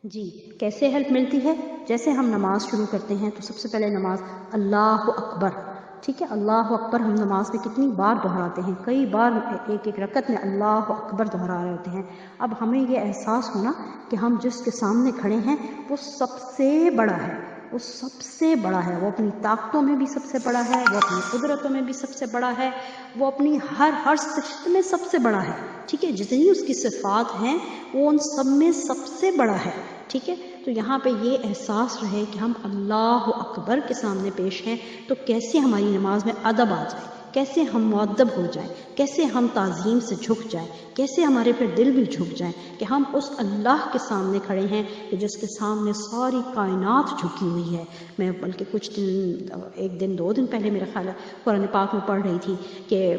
جی کیسے ہیلپ ملتی ہے؟ جیسے ہم نماز شروع کرتے ہیں تو سب سے پہلے نماز اللہ اکبر، ٹھیک ہے، اللہ اکبر ہم نماز میں کتنی بار دہراتے ہیں، کئی بار ایک ایک رکعت میں اللہ اکبر دہرا رہے ہوتے ہیں۔ اب ہمیں یہ احساس ہونا کہ ہم جس کے سامنے کھڑے ہیں وہ سب سے بڑا ہے، وہ سب سے بڑا ہے، وہ اپنی طاقتوں میں بھی سب سے بڑا ہے، وہ اپنی قدرتوں میں بھی سب سے بڑا ہے، وہ اپنی ہر صفت میں سب سے بڑا ہے، ٹھیک ہے، جتنی اس کی صفات ہیں وہ ان سب میں سب سے بڑا ہے، ٹھیک ہے۔ تو یہاں پہ یہ احساس رہے کہ ہم اللہ اکبر کے سامنے پیش ہیں تو کیسے ہماری نماز میں ادب آ جائے، کیسے ہم مؤدب ہو جائیں، کیسے ہم تعظیم سے جھک جائیں، کیسے ہمارے پھر دل بھی جھک جائیں کہ ہم اس اللہ کے سامنے کھڑے ہیں کہ جس کے سامنے ساری کائنات جھکی ہوئی ہے۔ میں بلکہ کچھ دن، ایک دن 2 دن پہلے میرا خیال ہے قرآن پاک میں پڑھ رہی تھی کہ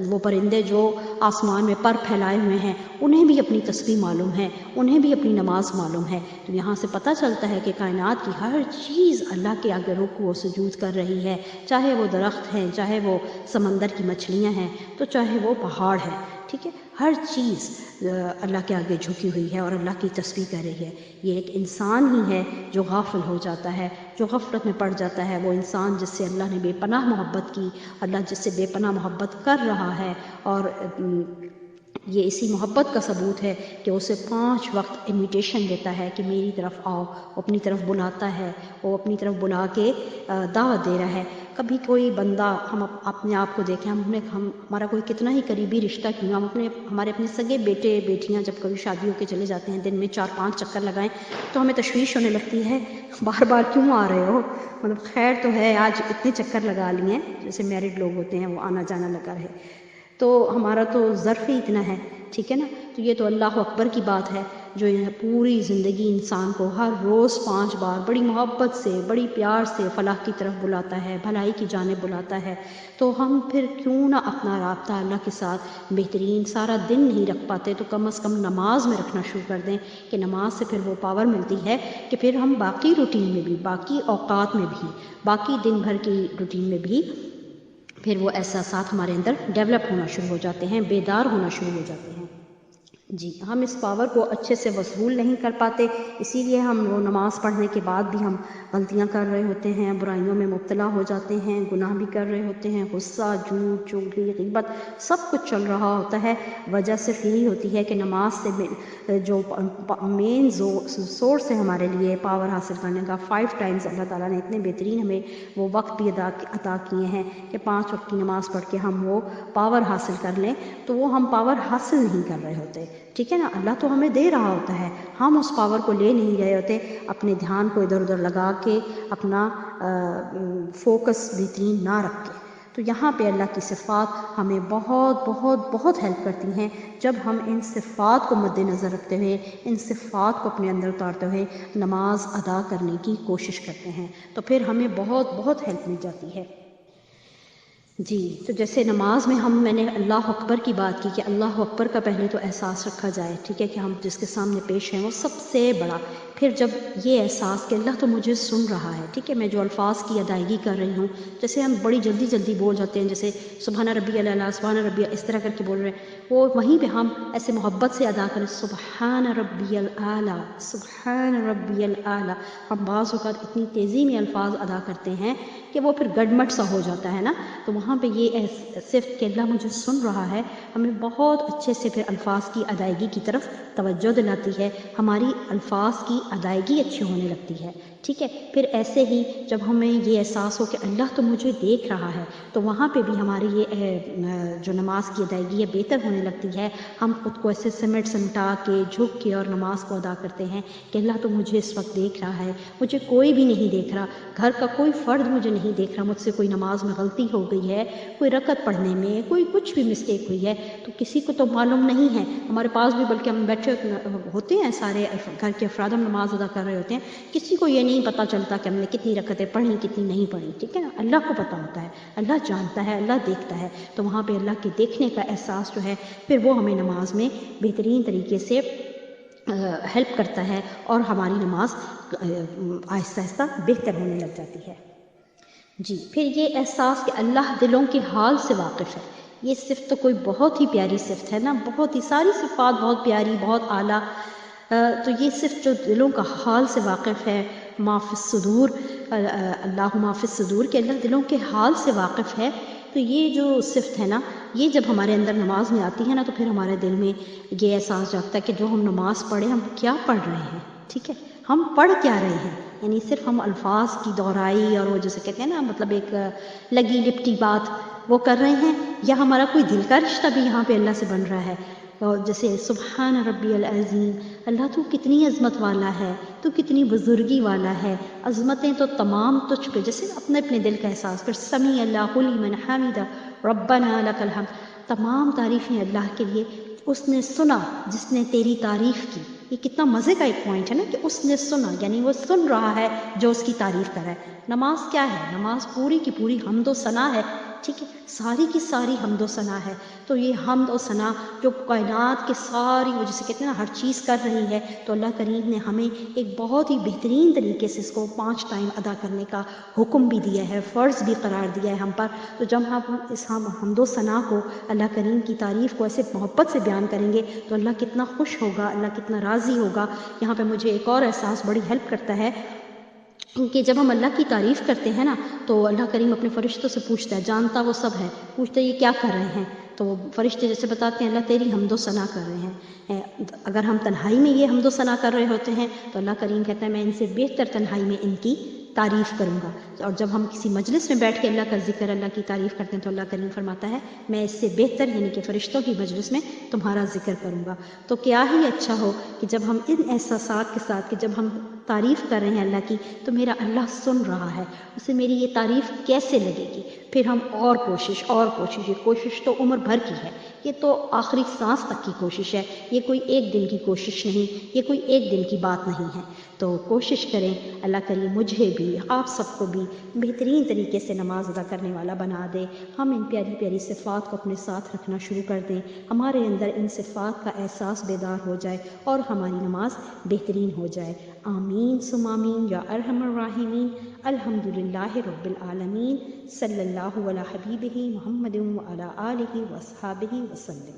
وہ پرندے جو آسمان میں پر پھیلائے ہوئے ہیں انہیں بھی اپنی تسبیح معلوم ہے، انہیں بھی اپنی نماز معلوم ہے۔ تو یہاں سے پتہ چلتا ہے کہ کائنات کی ہر چیز اللہ کے آگے رکوع و سجود کر رہی ہے، چاہے وہ درخت ہیں، چاہے وہ سمندر کی مچھلیاں ہیں، تو چاہے وہ پہاڑ ہے، ٹھیک ہے، ہر چیز اللہ کے آگے جھکی ہوئی ہے اور اللہ کی تسبیح کر رہی ہے۔ یہ ایک انسان ہی ہے جو غافل ہو جاتا ہے، جو غفلت میں پڑ جاتا ہے، وہ انسان جس سے اللہ نے بے پناہ محبت کی، اللہ جس سے بے پناہ محبت کر رہا ہے، اور یہ اسی محبت کا ثبوت ہے کہ اسے 5 وقت انویٹیشن دیتا ہے کہ میری طرف آؤ، وہ اپنی طرف بلاتا ہے، وہ اپنی طرف بلا کے دعوت دے رہا ہے۔ کبھی کوئی بندہ، ہم اپنے آپ کو دیکھیں، ہمارا کوئی کتنا ہی قریبی رشتہ کیوں، ہم ہمارے اپنے سگے بیٹے بیٹیاں جب کبھی شادی ہو کے چلے جاتے ہیں، دن میں 4-5 چکر لگائیں تو ہمیں تشویش ہونے لگتی ہے، بار بار کیوں آ رہے ہو، مطلب خیر تو ہے آج اتنے چکر لگا لیے ہیں، جیسے میرڈ لوگ ہوتے ہیں وہ آنا جانا لگا رہے، تو ہمارا تو ظرف ہی اتنا ہے، ٹھیک ہے نا۔ تو یہ تو اللہ اکبر کی بات ہے جو پوری زندگی انسان کو ہر روز 5 بار بڑی محبت سے، بڑی پیار سے فلاح کی طرف بلاتا ہے، بھلائی کی جانب بلاتا ہے۔ تو ہم پھر کیوں نہ اپنا رابطہ اللہ کے ساتھ بہترین، سارا دن نہیں رکھ پاتے تو کم از کم نماز میں رکھنا شروع کر دیں کہ نماز سے پھر وہ پاور ملتی ہے کہ پھر ہم باقی روٹین میں بھی، باقی اوقات میں بھی، باقی دن بھر کی روٹین میں بھی پھر وہ احساسات ہمارے اندر ڈیولپ ہونا شروع ہو جاتے ہیں، بیدار ہونا شروع ہو جاتے ہیں۔ جی ہم اس پاور کو اچھے سے وصول نہیں کر پاتے، اسی لیے ہم وہ نماز پڑھنے کے بعد بھی ہم غلطیاں کر رہے ہوتے ہیں، برائیوں میں مبتلا ہو جاتے ہیں، گناہ بھی کر رہے ہوتے ہیں، غصہ، جھوٹ، چغلی، غیبت سب کچھ چل رہا ہوتا ہے۔ وجہ صرف یہی ہوتی ہے کہ نماز سے جو مین سورس ہے ہمارے لیے پاور حاصل کرنے کا، 5 ٹائمز اللہ تعالیٰ نے اتنے بہترین ہمیں وہ وقت بھی عطا کیے ہیں کہ 5 وقت کی نماز پڑھ کے ہم وہ پاور حاصل کر لیں، تو وہ ہم پاور حاصل نہیں کر رہے ہوتے، ٹھیک ہے نا۔ اللہ تو ہمیں دے رہا ہوتا ہے، ہم اس پاور کو لے نہیں رہے ہوتے، اپنے دھیان کو ادھر ادھر لگا کے اپنا فوکس بہترین نہ رکھ کے۔ تو یہاں پہ اللہ کی صفات ہمیں بہت بہت بہت ہیلپ کرتی ہیں جب ہم ان صفات کو مد نظر رکھتے ہوئے، ان صفات کو اپنے اندر اتارتے ہوئے نماز ادا کرنے کی کوشش کرتے ہیں، تو پھر ہمیں بہت بہت ہیلپ مل جاتی ہے۔ جی تو جیسے نماز میں نے اللہ اکبر کی بات کی کہ اللہ اکبر کا پہلے تو احساس رکھا جائے، ٹھیک ہے، کہ ہم جس کے سامنے پیش ہیں وہ سب سے بڑا، پھر جب یہ احساس کہ اللہ تو مجھے سن رہا ہے، ٹھیک ہے، میں جو الفاظ کی ادائیگی کر رہی ہوں، جیسے ہم بڑی جلدی جلدی بول جاتے ہیں، جیسے سبحان ربی الاعلیٰ، سبحان ربی، اس طرح کر کے بول رہے ہیں، وہ وہیں پہ ہم ایسے محبت سے ادا کریں، سبحان ربی الاعلیٰ، سبحان ربی الاعلیٰ۔ ہم بعض اوقات اتنی تیزی میں الفاظ ادا کرتے ہیں کہ وہ پھر گڑمٹ سا ہو جاتا ہے نا، تو وہاں پہ یہ صرف کہ اللہ مجھے سن رہا ہے ہمیں بہت اچھے سے پھر الفاظ کی ادائیگی کی طرف توجہ دلاتی ہے، ہماری الفاظ کی ادائیگی اچھی ہونے لگتی ہے، ٹھیک ہے۔ پھر ایسے ہی جب ہمیں یہ احساس ہو کہ اللہ تو مجھے دیکھ رہا ہے، تو وہاں پہ بھی ہماری یہ جو نماز کی ادائیگی ہے بہتر ہونے لگتی ہے، ہم خود کو ایسے سمٹا کے جھک کے اور نماز کو ادا کرتے ہیں کہ اللہ تو مجھے اس وقت دیکھ رہا ہے، مجھے کوئی بھی نہیں دیکھ رہا، گھر کا کوئی فرد مجھے نہیں دیکھ رہا، مجھ سے کوئی نماز میں غلطی ہو گئی ہے، کوئی رکعت پڑھنے میں کوئی کچھ بھی مسٹیک ہوئی ہے تو کسی کو تو معلوم نہیں ہے، ہمارے پاس بھی، بلکہ ہم بیٹھے ہوتے ہیں سارے گھر کے افراد، ہم نماز ادا کر رہے ہوتے ہیں، کسی کو یہ نہیں پتہ چلتا کہ ہم نے کتنی رکعتیں پڑھی کتنی نہیں پڑھی، ٹھیک ہے نا، اللہ کو پتہ ہوتا ہے، اللہ جانتا ہے، اللہ دیکھتا ہے، تو وہاں پہ اللہ کے دیکھنے کا احساس جو ہے پھر وہ ہمیں نماز میں بہترین طریقے سے ہیلپ کرتا ہے اور ہماری نماز آہستہ آہستہ بہتر ہونے لگ جاتی ہے۔ جی پھر یہ احساس کہ اللہ دلوں کے حال سے واقف ہے، یہ صفت تو کوئی بہت ہی پیاری صفت ہے نا، بہت ہی، ساری صفات بہت پیاری، بہت اعلیٰ، تو یہ صرف جو دلوں کا حال سے واقف ہے، ما فی الصدور، اللہ ما فی الصدور، کہ اللہ دلوں کے حال سے واقف ہے، تو یہ جو صفت ہے نا، یہ جب ہمارے اندر نماز میں آتی ہے نا، تو پھر ہمارے دل میں یہ احساس جاگتا ہے کہ جو ہم نماز پڑھیں، ہم کیا پڑھ رہے ہیں، ٹھیک ہے، ہم پڑھ کیا رہے ہیں، یعنی صرف ہم الفاظ کی دہرائی اور وہ جیسے کہتے ہیں نا، مطلب ایک لگی لپٹی بات وہ کر رہے ہیں، یا ہمارا کوئی دل کا رشتہ بھی یہاں پہ اللہ سے بن رہا ہے. اور جیسے سبحان ربی العظیم، اللہ تو کتنی عظمت والا ہے، تو کتنی بزرگی والا ہے، عظمتیں تو تمام تجھ پہ، جیسے اپنے اپنے دل کا احساس کر، سمیع اللہ لمن حمدہ ربنا لک الحمد، تمام تعریفیں اللہ کے لیے، اس نے سنا جس نے تیری تعریف کی. یہ کتنا مزے کا ایک پوائنٹ ہے نا، کہ اس نے سنا، یعنی وہ سن رہا ہے جو اس کی تعریف کر رہا ہے. نماز کیا ہے؟ نماز پوری کی پوری حمد و ثنا ہے، ٹھیک ہے، ساری کی ساری حمد و ثنا ہے. تو یہ حمد و ثنا جو کائنات کے ساری، وہ جسے کہتے ہیں نا، ہر چیز کر رہی ہے، تو اللہ کریم نے ہمیں ایک بہت ہی بہترین طریقے سے اس کو 5 ٹائم ادا کرنے کا حکم بھی دیا ہے، فرض بھی قرار دیا ہے ہم پر. تو جب ہم اس حمد و ثنا کو، اللہ کریم کی تعریف کو ایسے محبت سے بیان کریں گے، تو اللہ کتنا خوش ہوگا، اللہ کتنا راضی ہوگا. یہاں پہ مجھے ایک اور احساس بڑی ہیلپ کرتا ہے کہ جب ہم اللہ کی تعریف کرتے ہیں نا، تو اللہ کریم اپنے فرشتوں سے پوچھتا ہے، جانتا وہ سب ہے، پوچھتا ہے یہ کیا کر رہے ہیں، تو وہ فرشتے جیسے بتاتے ہیں اللہ تیری حمد و ثنا کر رہے ہیں. اگر ہم تنہائی میں یہ حمد و ثنا کر رہے ہوتے ہیں، تو اللہ کریم کہتا ہے میں ان سے بہتر تنہائی میں ان کی تعریف کروں گا. اور جب ہم کسی مجلس میں بیٹھ کے اللہ کا ذکر، اللہ کی تعریف کرتے ہیں، تو اللہ کریم فرماتا ہے میں اس سے بہتر، یعنی کہ فرشتوں کی مجلس میں تمہارا ذکر کروں گا. تو کیا ہی اچھا ہو کہ جب ہم ان احساسات کے ساتھ، کہ جب ہم تعریف کر رہے ہیں اللہ کی، تو میرا اللہ سن رہا ہے، اسے میری یہ تعریف کیسے لگے گی. پھر ہم اور کوشش، یہ کوشش تو عمر بھر کی ہے، یہ تو آخری سانس تک کی کوشش ہے، یہ کوئی ایک دن کی کوشش نہیں، یہ کوئی ایک دن کی بات نہیں ہے. تو کوشش کریں، اللہ کریم مجھے بھی، آپ سب کو بھی بہترین طریقے سے نماز ادا کرنے والا بنا دے. ہم ان پیاری پیاری صفات کو اپنے ساتھ رکھنا شروع کر دیں، ہمارے اندر ان صفات کا احساس بیدار ہو جائے، اور ہماری نماز بہترین ہو جائے. آمین ثم آمین یا ارحم الراحمین. الحمدللہ رب العالمین. صلی اللہ علی حبیبہ محمد وعلی آلہ وصحابہ وسلم.